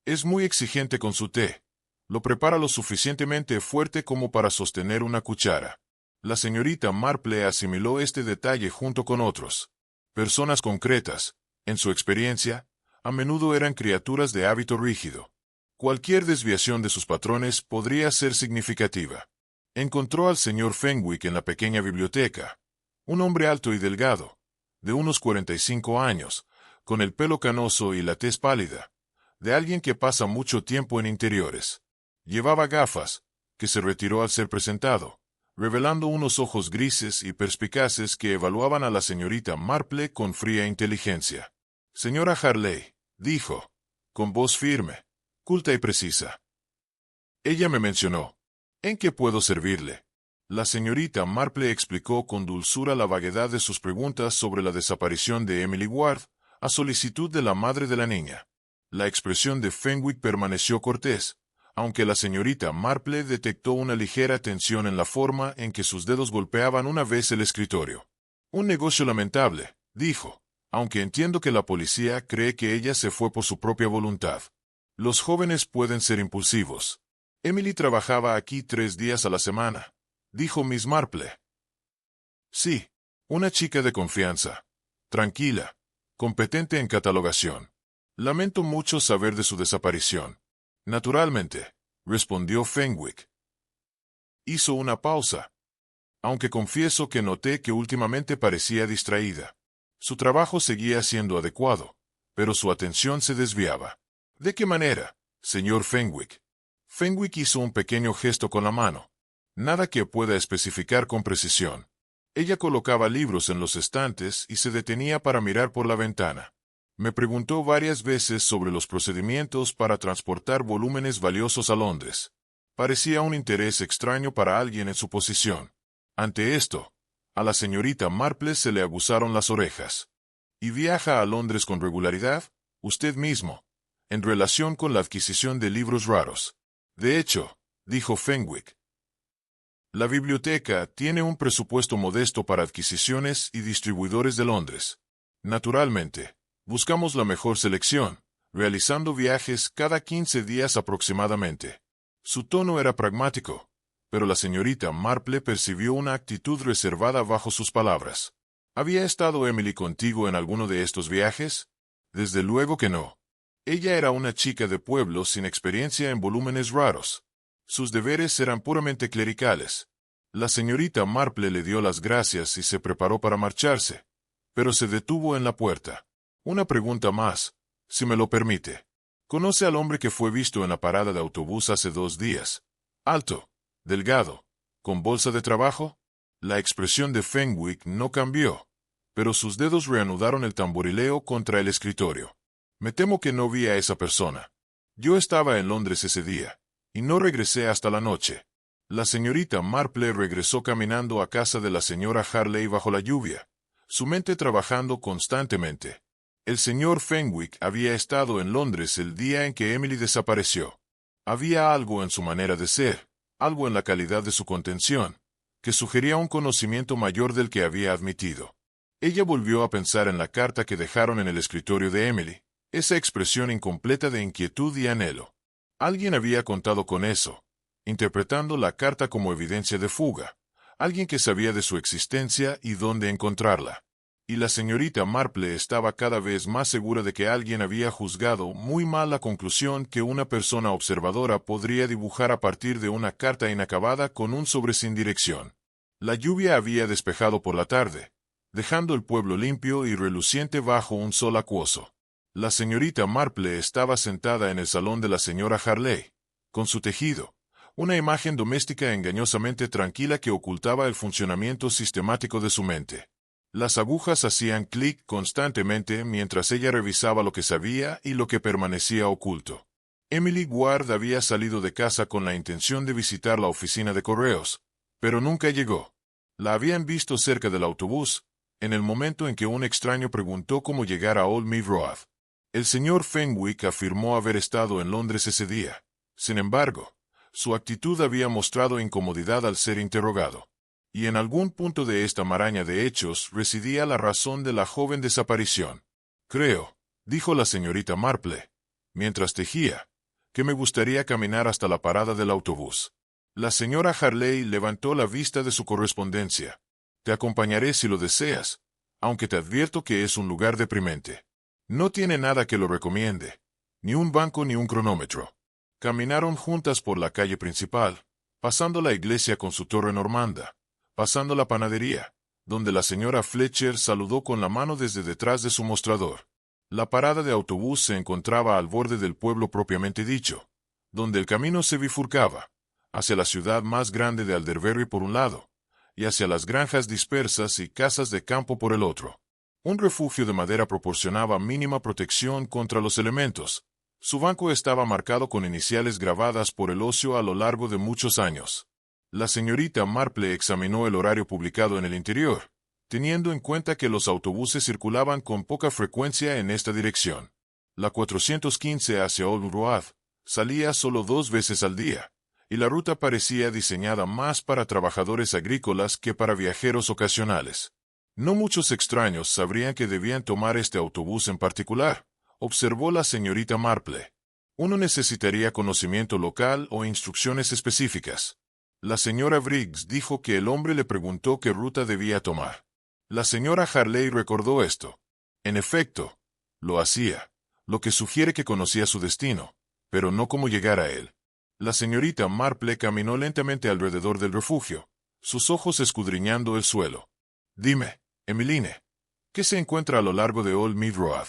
«Es muy exigente con su té. Lo prepara lo suficientemente fuerte como para sostener una cuchara». La señorita Marple asimiló este detalle junto con otros. Personas concretas, en su experiencia, a menudo eran criaturas de hábito rígido. Cualquier desviación de sus patrones podría ser significativa. Encontró al señor Fenwick en la pequeña biblioteca. Un hombre alto y delgado, de unos 45 años, con el pelo canoso y la tez pálida, de alguien que pasa mucho tiempo en interiores. Llevaba gafas, que se retiró al ser presentado, revelando unos ojos grises y perspicaces que evaluaban a la señorita Marple con fría inteligencia. «Señora Harley», dijo, con voz firme, culta y precisa. «Ella me mencionó. ¿En qué puedo servirle?». La señorita Marple explicó con dulzura la vaguedad de sus preguntas sobre la desaparición de Emily Ward, a solicitud de la madre de la niña. La expresión de Fenwick permaneció cortés, aunque la señorita Marple detectó una ligera tensión en la forma en que sus dedos golpeaban una vez el escritorio. «Un negocio lamentable», dijo, «aunque entiendo que la policía cree que ella se fue por su propia voluntad. Los jóvenes pueden ser impulsivos. Emily trabajaba aquí 3 días a la semana», dijo Miss Marple. «Sí, una chica de confianza, tranquila, competente en catalogación. Lamento mucho saber de su desaparición». «Naturalmente», respondió Fenwick. Hizo una pausa. «Aunque confieso que noté que últimamente parecía distraída. Su trabajo seguía siendo adecuado, pero su atención se desviaba». «¿De qué manera, señor Fenwick?». Fenwick hizo un pequeño gesto con la mano. «Nada que pueda especificar con precisión». Ella colocaba libros en los estantes y se detenía para mirar por la ventana. «Me preguntó varias veces sobre los procedimientos para transportar volúmenes valiosos a Londres. Parecía un interés extraño para alguien en su posición». Ante esto, a la señorita Marple se le aguzaron las orejas. «¿Y viaja a Londres con regularidad, usted mismo, en relación con la adquisición de libros raros?». «De hecho», dijo Fenwick, «la biblioteca tiene un presupuesto modesto para adquisiciones y distribuidores de Londres. Naturalmente, buscamos la mejor selección, realizando viajes cada 15 días aproximadamente». Su tono era pragmático, pero la señorita Marple percibió una actitud reservada bajo sus palabras. «¿Había estado Emily contigo en alguno de estos viajes?». «Desde luego que no. Ella era una chica de pueblo sin experiencia en volúmenes raros. Sus deberes eran puramente clericales». La señorita Marple le dio las gracias y se preparó para marcharse, pero se detuvo en la puerta. «Una pregunta más, si me lo permite. ¿Conoce al hombre que fue visto en la parada de autobús hace 2 días? Alto, delgado, con bolsa de trabajo». La expresión de Fenwick no cambió, pero sus dedos reanudaron el tamborileo contra el escritorio. «Me temo que no vi a esa persona. Yo estaba en Londres ese día, y no regresé hasta la noche». La señorita Marple regresó caminando a casa de la señora Harley bajo la lluvia, su mente trabajando constantemente. El señor Fenwick había estado en Londres el día en que Emily desapareció. Había algo en su manera de ser, algo en la calidad de su contención, que sugería un conocimiento mayor del que había admitido. Ella volvió a pensar en la carta que dejaron en el escritorio de Emily, esa expresión incompleta de inquietud y anhelo. Alguien había contado con eso, interpretando la carta como evidencia de fuga, alguien que sabía de su existencia y dónde encontrarla. Y la señorita Marple estaba cada vez más segura de que alguien había juzgado muy mal la conclusión que una persona observadora podría dibujar a partir de una carta inacabada con un sobre sin dirección. La lluvia había despejado por la tarde, dejando el pueblo limpio y reluciente bajo un sol acuoso. La señorita Marple estaba sentada en el salón de la señora Harley, con su tejido, una imagen doméstica engañosamente tranquila que ocultaba el funcionamiento sistemático de su mente. Las agujas hacían clic constantemente mientras ella revisaba lo que sabía y lo que permanecía oculto. Emily Ward había salido de casa con la intención de visitar la oficina de correos, pero nunca llegó. La habían visto cerca del autobús, en el momento en que un extraño preguntó cómo llegar a Old Mead Road. El señor Fenwick afirmó haber estado en Londres ese día. Sin embargo, su actitud había mostrado incomodidad al ser interrogado. Y en algún punto de esta maraña de hechos residía la razón de la joven desaparición. Creo, dijo la señorita Marple, mientras tejía, que me gustaría caminar hasta la parada del autobús. La señora Harley levantó la vista de su correspondencia. Te acompañaré si lo deseas, aunque te advierto que es un lugar deprimente. No tiene nada que lo recomiende, ni un banco ni un cronómetro. Caminaron juntas por la calle principal, pasando la iglesia con su torre normanda, pasando la panadería, donde la señora Fletcher saludó con la mano desde detrás de su mostrador. La parada de autobús se encontraba al borde del pueblo propiamente dicho, donde el camino se bifurcaba, hacia la ciudad más grande de Alderbury por un lado, y hacia las granjas dispersas y casas de campo por el otro. Un refugio de madera proporcionaba mínima protección contra los elementos. Su banco estaba marcado con iniciales grabadas por el ocio a lo largo de muchos años. La señorita Marple examinó el horario publicado en el interior, teniendo en cuenta que los autobuses circulaban con poca frecuencia en esta dirección. La 415 hacia Old Road salía solo 2 veces al día, y la ruta parecía diseñada más para trabajadores agrícolas que para viajeros ocasionales. No muchos extraños sabrían que debían tomar este autobús en particular, observó la señorita Marple. Uno necesitaría conocimiento local o instrucciones específicas. La señora Briggs dijo que el hombre le preguntó qué ruta debía tomar. La señora Harley recordó esto. En efecto, lo hacía, lo que sugiere que conocía su destino, pero no cómo llegar a él. La señorita Marple caminó lentamente alrededor del refugio, sus ojos escudriñando el suelo. Dime, Emmeline, ¿qué se encuentra a lo largo de Old Mead Road?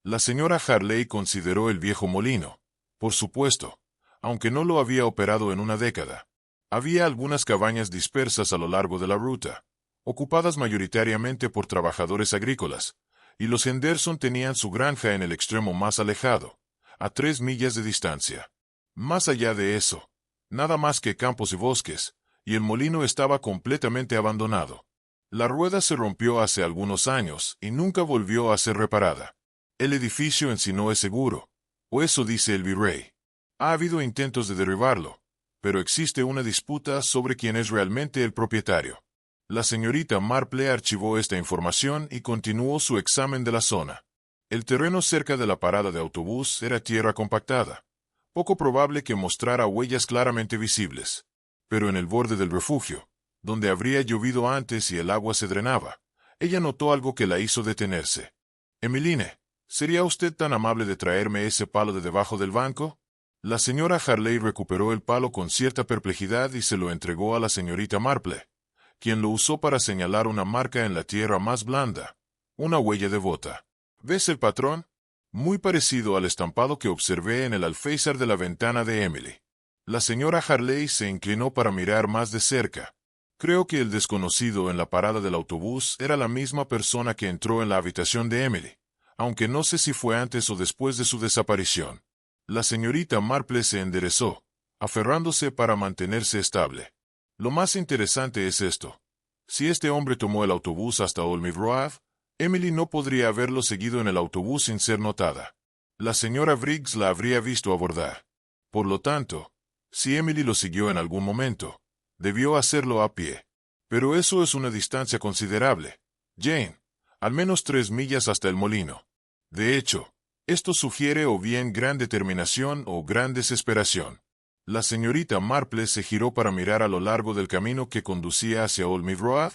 La señora Harley consideró el viejo molino. Por supuesto, aunque no lo había operado en una década. Había algunas cabañas dispersas a lo largo de la ruta, ocupadas mayoritariamente por trabajadores agrícolas, y los Henderson tenían su granja en el extremo más alejado, a 3 millas de distancia. Más allá de eso, nada más que campos y bosques, y el molino estaba completamente abandonado. La rueda se rompió hace algunos años y nunca volvió a ser reparada. El edificio en sí no es seguro, o eso dice el virrey. Ha habido intentos de derribarlo, pero existe una disputa sobre quién es realmente el propietario. La señorita Marple archivó esta información y continuó su examen de la zona. El terreno cerca de la parada de autobús era tierra compactada, poco probable que mostrara huellas claramente visibles. Pero en el borde del refugio, donde habría llovido antes y el agua se drenaba, ella notó algo que la hizo detenerse. Emmeline, ¿sería usted tan amable de traerme ese palo de debajo del banco? La señora Harley recuperó el palo con cierta perplejidad y se lo entregó a la señorita Marple, quien lo usó para señalar una marca en la tierra más blanda, una huella de bota. ¿Ves el patrón? Muy parecido al estampado que observé en el alféizar de la ventana de Emily. La señora Harley se inclinó para mirar más de cerca. Creo que el desconocido en la parada del autobús era la misma persona que entró en la habitación de Emily, aunque no sé si fue antes o después de su desaparición. La señorita Marple se enderezó, aferrándose para mantenerse estable. Lo más interesante es esto. Si este hombre tomó el autobús hasta Old Mead Road, Emily no podría haberlo seguido en el autobús sin ser notada. La señora Briggs la habría visto abordar. Por lo tanto, si Emily lo siguió en algún momento, debió hacerlo a pie. Pero eso es una distancia considerable. Jane, Al menos 3 millas hasta el molino. De hecho, esto sugiere o bien gran determinación o gran desesperación. La señorita Marple se giró para mirar a lo largo del camino que conducía hacia Olmsted Road,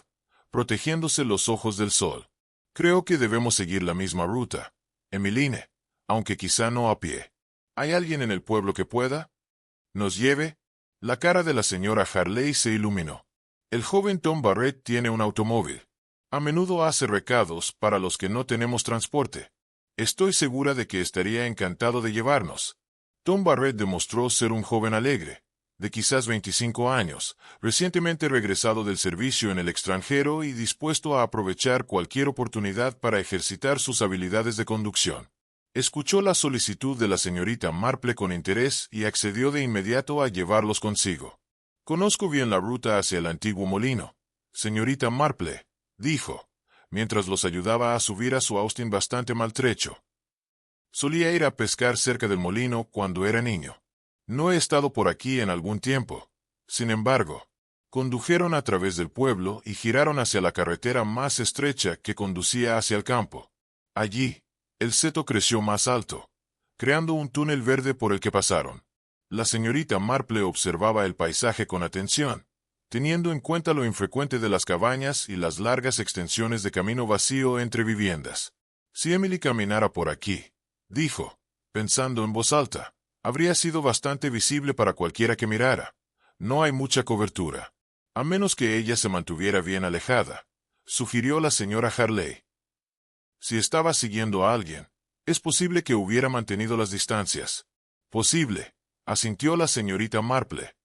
protegiéndose los ojos del sol. Creo que debemos seguir la misma ruta, Emmeline, aunque quizá no a pie. ¿Hay alguien en el pueblo que pueda nos lleve? La cara de la señora Harley se iluminó. El joven Tom Barrett tiene un automóvil. A menudo hace recados para los que no tenemos transporte. Estoy segura de que estaría encantado de llevarnos. Tom Barrett demostró ser un joven alegre, de quizás 25 años, recientemente regresado del servicio en el extranjero y dispuesto a aprovechar cualquier oportunidad para ejercitar sus habilidades de conducción. Escuchó la solicitud de la señorita Marple con interés y accedió de inmediato a llevarlos consigo. «Conozco bien la ruta hacia el antiguo molino, señorita Marple», dijo, mientras los ayudaba a subir a su Austin bastante maltrecho. «Solía ir a pescar cerca del molino cuando era niño. No he estado por aquí en algún tiempo. Sin embargo, condujeron a través del pueblo y giraron hacia la carretera más estrecha que conducía hacia el campo. Allí, el seto creció más alto, creando un túnel verde por el que pasaron. La señorita Marple observaba el paisaje con atención, teniendo en cuenta lo infrecuente de las cabañas y las largas extensiones de camino vacío entre viviendas. Si Emily caminara por aquí, dijo, pensando en voz alta, habría sido bastante visible para cualquiera que mirara. No hay mucha cobertura. A menos que ella se mantuviera bien alejada, sugirió la señora Harley. Si estaba siguiendo a alguien, es posible que hubiera mantenido las distancias. Posible, asintió la señorita Marple.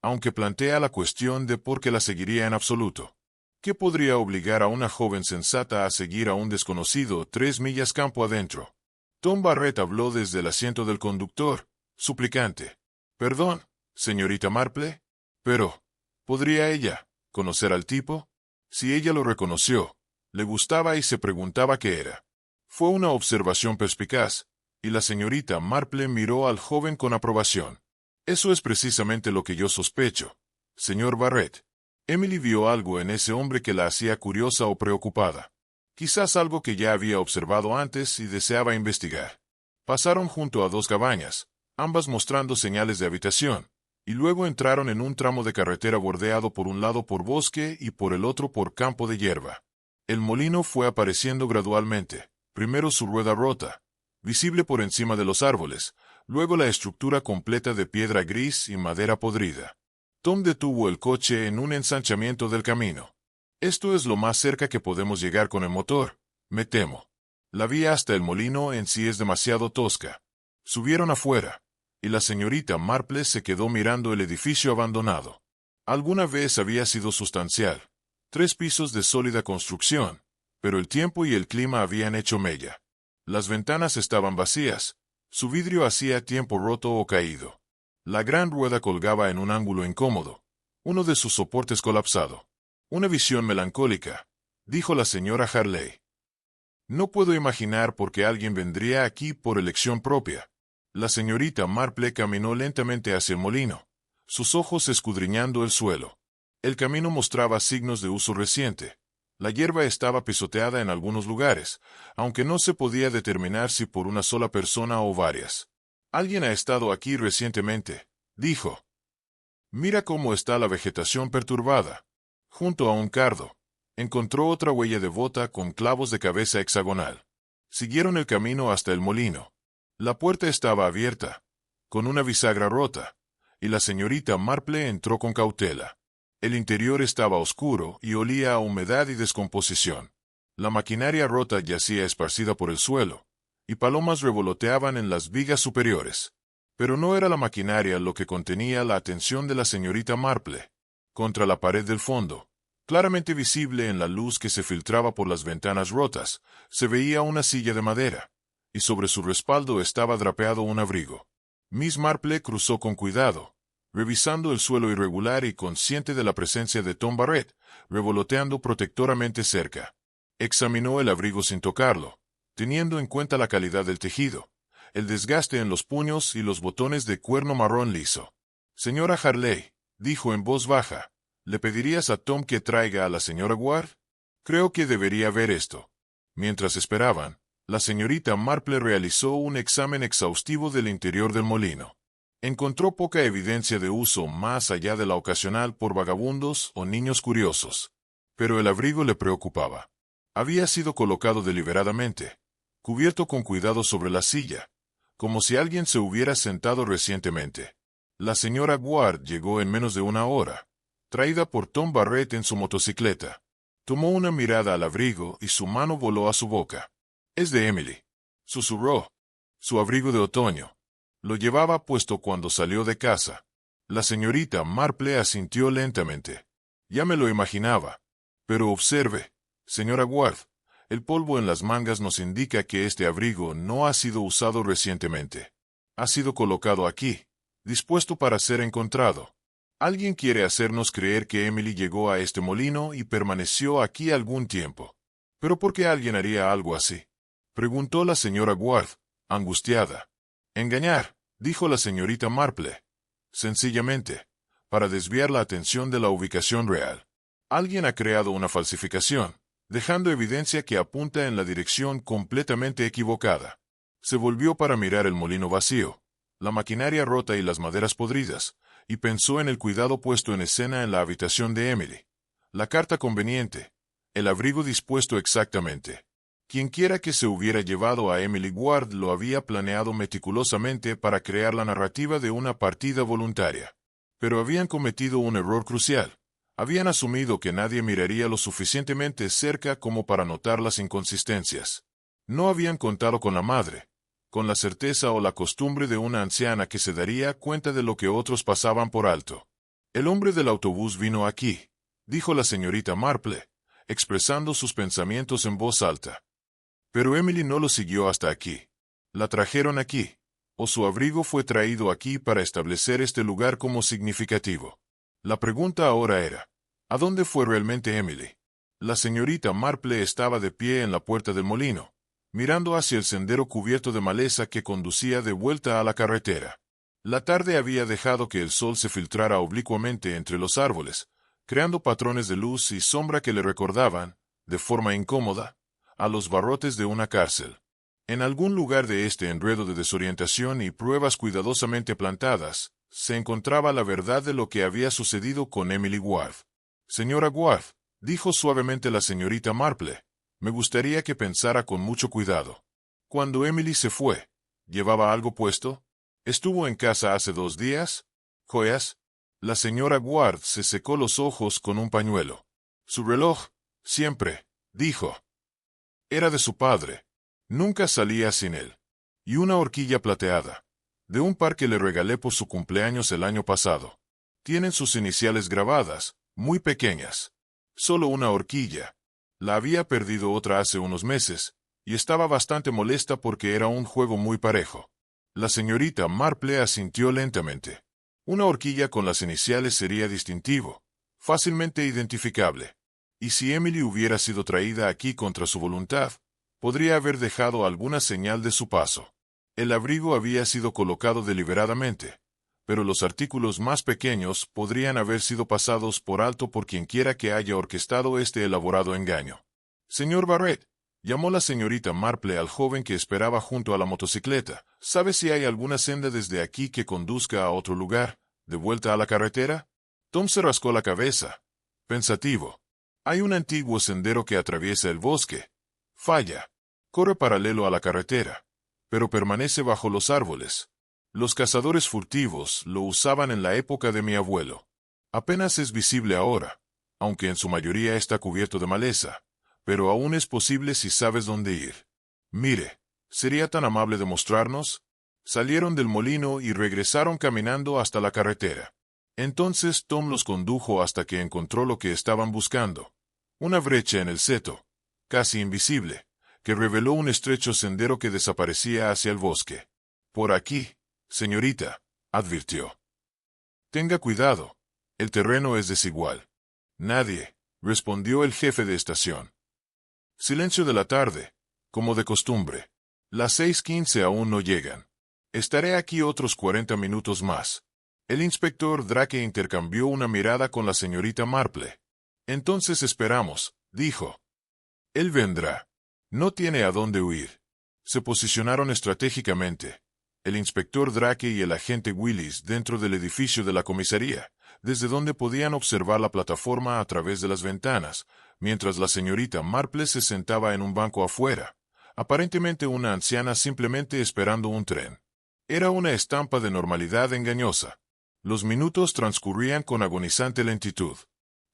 Aunque plantea la cuestión de por qué la seguiría en absoluto. ¿Qué podría obligar a una joven sensata a seguir a un desconocido 3 millas campo adentro? Tom Barrett habló desde el asiento del conductor, suplicante. «Perdón, señorita Marple, pero, ¿podría ella conocer al tipo?» Si ella lo reconoció, le gustaba y se preguntaba qué era. Fue una observación perspicaz, y la señorita Marple miró al joven con aprobación. «Eso es precisamente lo que yo sospecho, señor Barrett». Emily vio algo en ese hombre que la hacía curiosa o preocupada. Quizás algo que ya había observado antes y deseaba investigar. Pasaron junto a 2 cabañas, ambas mostrando señales de habitación, y luego entraron en un tramo de carretera bordeado por un lado por bosque y por el otro por campo de hierba. El molino fue apareciendo gradualmente, primero su rueda rota, visible por encima de los árboles, luego la estructura completa de piedra gris y madera podrida. Tom detuvo el coche en un ensanchamiento del camino. «Esto es lo más cerca que podemos llegar con el motor, me temo. La vía hasta el molino en sí es demasiado tosca». Subieron afuera, y la señorita Marple se quedó mirando el edificio abandonado. Alguna vez había sido sustancial, 3 pisos de sólida construcción, pero el tiempo y el clima habían hecho mella. Las ventanas estaban vacías, su vidrio hacía tiempo roto o caído. La gran rueda colgaba en un ángulo incómodo, uno de sus soportes colapsado. «Una visión melancólica», dijo la señora Harley. «No puedo imaginar por qué alguien vendría aquí por elección propia». La señorita Marple caminó lentamente hacia el molino, sus ojos escudriñando el suelo. El camino mostraba signos de uso reciente. La hierba estaba pisoteada en algunos lugares, aunque no se podía determinar si por una sola persona o varias. «Alguien ha estado aquí recientemente», dijo. «Mira cómo está la vegetación perturbada». Junto a un cardo, encontró otra huella de bota con clavos de cabeza hexagonal. Siguieron el camino hasta el molino. La puerta estaba abierta, con una bisagra rota, y la señorita Marple entró con cautela. El interior estaba oscuro y olía a humedad y descomposición. La maquinaria rota yacía esparcida por el suelo, y palomas revoloteaban en las vigas superiores. Pero no era la maquinaria lo que contenía la atención de la señorita Marple. Contra la pared del fondo, claramente visible en la luz que se filtraba por las ventanas rotas, se veía una silla de madera, y sobre su respaldo estaba drapeado un abrigo. Miss Marple cruzó con cuidado, revisando el suelo irregular y consciente de la presencia de Tom Barrett, revoloteando protectoramente cerca. Examinó el abrigo sin tocarlo, teniendo en cuenta la calidad del tejido, el desgaste en los puños y los botones de cuerno marrón liso. «Señora Harley», dijo en voz baja, «¿le pedirías a Tom que traiga a la señora Ward? Creo que debería ver esto». Mientras esperaban, la señorita Marple realizó un examen exhaustivo del interior del molino. Encontró poca evidencia de uso más allá de la ocasional por vagabundos o niños curiosos. Pero el abrigo le preocupaba. Había sido colocado deliberadamente, cubierto con cuidado sobre la silla, como si alguien se hubiera sentado recientemente. La señora Ward llegó en menos de una hora, traída por Tom Barrett en su motocicleta. Tomó una mirada al abrigo y su mano voló a su boca. «Es de Emily», susurró. «Su abrigo de otoño. Lo llevaba puesto cuando salió de casa». La señorita Marple asintió lentamente. «Ya me lo imaginaba. Pero observe, señora Ward, el polvo en las mangas nos indica que este abrigo no ha sido usado recientemente. Ha sido colocado aquí, dispuesto para ser encontrado. Alguien quiere hacernos creer que Emily llegó a este molino y permaneció aquí algún tiempo. ¿Pero por qué alguien haría algo así?», preguntó la señora Ward, angustiada. «Engañar», dijo la señorita Marple. «Sencillamente, para desviar la atención de la ubicación real. Alguien ha creado una falsificación, dejando evidencia que apunta en la dirección completamente equivocada». Se volvió para mirar el molino vacío, la maquinaria rota y las maderas podridas, y pensó en el cuidado puesto en escena en la habitación de Emily. La carta conveniente, el abrigo dispuesto exactamente. Quienquiera que se hubiera llevado a Emily Ward lo había planeado meticulosamente para crear la narrativa de una partida voluntaria. Pero habían cometido un error crucial. Habían asumido que nadie miraría lo suficientemente cerca como para notar las inconsistencias. No habían contado con la madre, con la certeza o la costumbre de una anciana que se daría cuenta de lo que otros pasaban por alto. «El hombre del autobús vino aquí», dijo la señorita Marple, expresando sus pensamientos en voz alta. «Pero Emily no lo siguió hasta aquí. La trajeron aquí, o su abrigo fue traído aquí para establecer este lugar como significativo». La pregunta ahora era, ¿a dónde fue realmente Emily? La señorita Marple estaba de pie en la puerta del molino, mirando hacia el sendero cubierto de maleza que conducía de vuelta a la carretera. La tarde había dejado que el sol se filtrara oblicuamente entre los árboles, creando patrones de luz y sombra que le recordaban, de forma incómoda, a los barrotes de una cárcel. En algún lugar de este enredo de desorientación y pruebas cuidadosamente plantadas, se encontraba la verdad de lo que había sucedido con Emily Ward. «Señora Ward», dijo suavemente la señorita Marple, «me gustaría que pensara con mucho cuidado. Cuando Emily se fue, ¿llevaba algo puesto? ¿Estuvo en casa hace 2 días? ¿Joyas?». La señora Ward se secó los ojos con un pañuelo. «Su reloj, siempre», dijo. «Era de su padre. Nunca salía sin él. Y una horquilla plateada, de un par que le regalé por su cumpleaños el año pasado. Tienen sus iniciales grabadas, muy pequeñas. Solo una horquilla. La había perdido otra hace unos meses, y estaba bastante molesta porque era un juego muy parejo». La señorita Marple asintió lentamente. Una horquilla con las iniciales sería distintivo, fácilmente identificable. Y si Emily hubiera sido traída aquí contra su voluntad, podría haber dejado alguna señal de su paso. El abrigo había sido colocado deliberadamente, pero los artículos más pequeños podrían haber sido pasados por alto por quienquiera que haya orquestado este elaborado engaño. «Señor Barrett», llamó la señorita Marple al joven que esperaba junto a la motocicleta, «¿sabe si hay alguna senda desde aquí que conduzca a otro lugar, de vuelta a la carretera?» Tom se rascó la cabeza, pensativo. «Hay un antiguo sendero que atraviesa el bosque. Falla. Corre paralelo a la carretera, pero permanece bajo los árboles. Los cazadores furtivos lo usaban en la época de mi abuelo. Apenas es visible ahora, aunque en su mayoría está cubierto de maleza, pero aún es posible si sabes dónde ir. Mire, ¿sería tan amable de mostrarnos?». Salieron del molino y regresaron caminando hasta la carretera. Entonces Tom los condujo hasta que encontró lo que estaban buscando. Una brecha en el seto, casi invisible, que reveló un estrecho sendero que desaparecía hacia el bosque. «Por aquí, señorita», advirtió. «Tenga cuidado, el terreno es desigual». «Nadie», respondió el jefe de estación. Silencio de la tarde, como de costumbre. Las 6:15 aún no llegan. Estaré aquí otros 40 minutos más. El inspector Drake intercambió una mirada con la señorita Marple. «Entonces esperamos», dijo. «Él vendrá». No tiene a dónde huir. Se posicionaron estratégicamente, el inspector Drake y el agente Willis dentro del edificio de la comisaría, desde donde podían observar la plataforma a través de las ventanas, mientras la señorita Marple se sentaba en un banco afuera, aparentemente una anciana simplemente esperando un tren. Era una estampa de normalidad engañosa. Los minutos transcurrían con agonizante lentitud.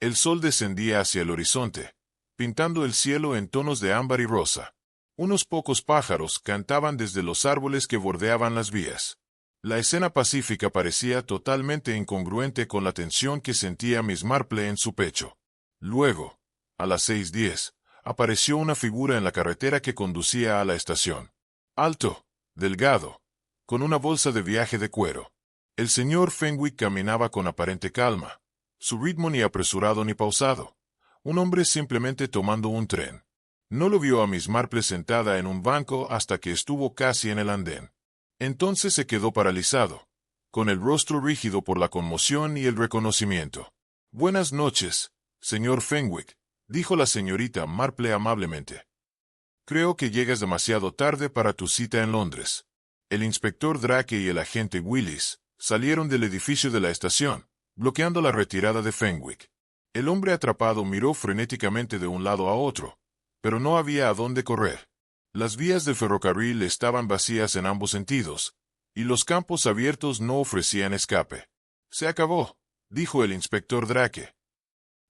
El sol descendía hacia el horizonte, pintando el cielo en tonos de ámbar y rosa. Unos pocos pájaros cantaban desde los árboles que bordeaban las vías. La escena pacífica parecía totalmente incongruente con la tensión que sentía Miss Marple en su pecho. Luego, a las 6:10, apareció una figura en la carretera que conducía a la estación. Alto, delgado, con una bolsa de viaje de cuero. El señor Fenwick caminaba con aparente calma, su ritmo ni apresurado ni pausado. Un hombre simplemente tomando un tren. No lo vio a Miss Marple sentada en un banco hasta que estuvo casi en el andén. Entonces se quedó paralizado, con el rostro rígido por la conmoción y el reconocimiento. «Buenas noches, señor Fenwick», dijo la señorita Marple amablemente. «Creo que llegas demasiado tarde para tu cita en Londres». El inspector Drake y el agente Willis salieron del edificio de la estación, bloqueando la retirada de Fenwick. El hombre atrapado miró frenéticamente de un lado a otro, pero no había a dónde correr. Las vías del ferrocarril estaban vacías en ambos sentidos, y los campos abiertos no ofrecían escape. «Se acabó», dijo el inspector Drake.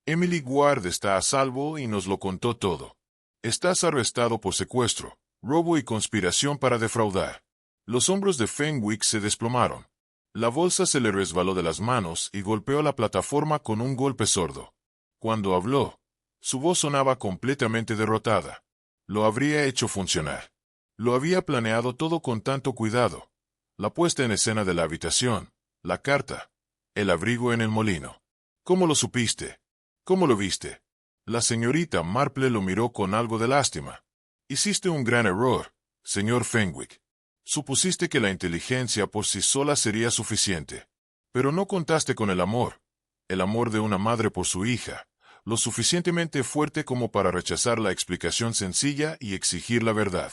«Emily Ward está a salvo y nos lo contó todo. Estás arrestado por secuestro, robo y conspiración para defraudar». Los hombros de Fenwick se desplomaron. La bolsa se le resbaló de las manos y golpeó la plataforma con un golpe sordo. Cuando habló, su voz sonaba completamente derrotada. Lo habría hecho funcionar. Lo había planeado todo con tanto cuidado. La puesta en escena de la habitación, la carta, el abrigo en el molino. «¿Cómo lo supiste? ¿Cómo lo viste?» La señorita Marple lo miró con algo de lástima. «Hiciste un gran error, señor Fenwick. Supusiste que la inteligencia por sí sola sería suficiente. Pero no contaste con el amor de una madre por su hija, lo suficientemente fuerte como para rechazar la explicación sencilla y exigir la verdad.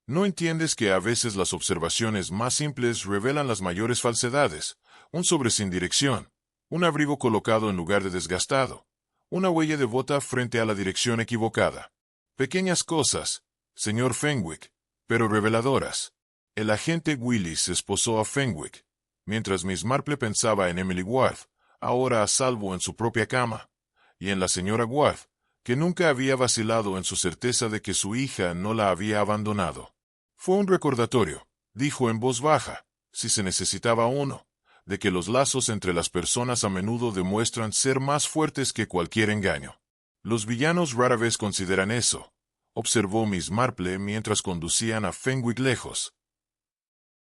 No entiendes que a veces las observaciones más simples revelan las mayores falsedades, un sobre sin dirección, un abrigo colocado en lugar de desgastado, una huella de bota frente a la dirección equivocada. Pequeñas cosas, señor Fenwick, pero reveladoras». El agente Willis esposó a Fenwick, mientras Miss Marple pensaba en Emily Ward, ahora a salvo en su propia cama, y en la señora Ward, que nunca había vacilado en su certeza de que su hija no la había abandonado. «Fue un recordatorio», dijo en voz baja, si se necesitaba uno, de que los lazos entre las personas a menudo demuestran ser más fuertes que cualquier engaño. «Los villanos rara vez consideran eso», observó Miss Marple mientras conducían a Fenwick lejos.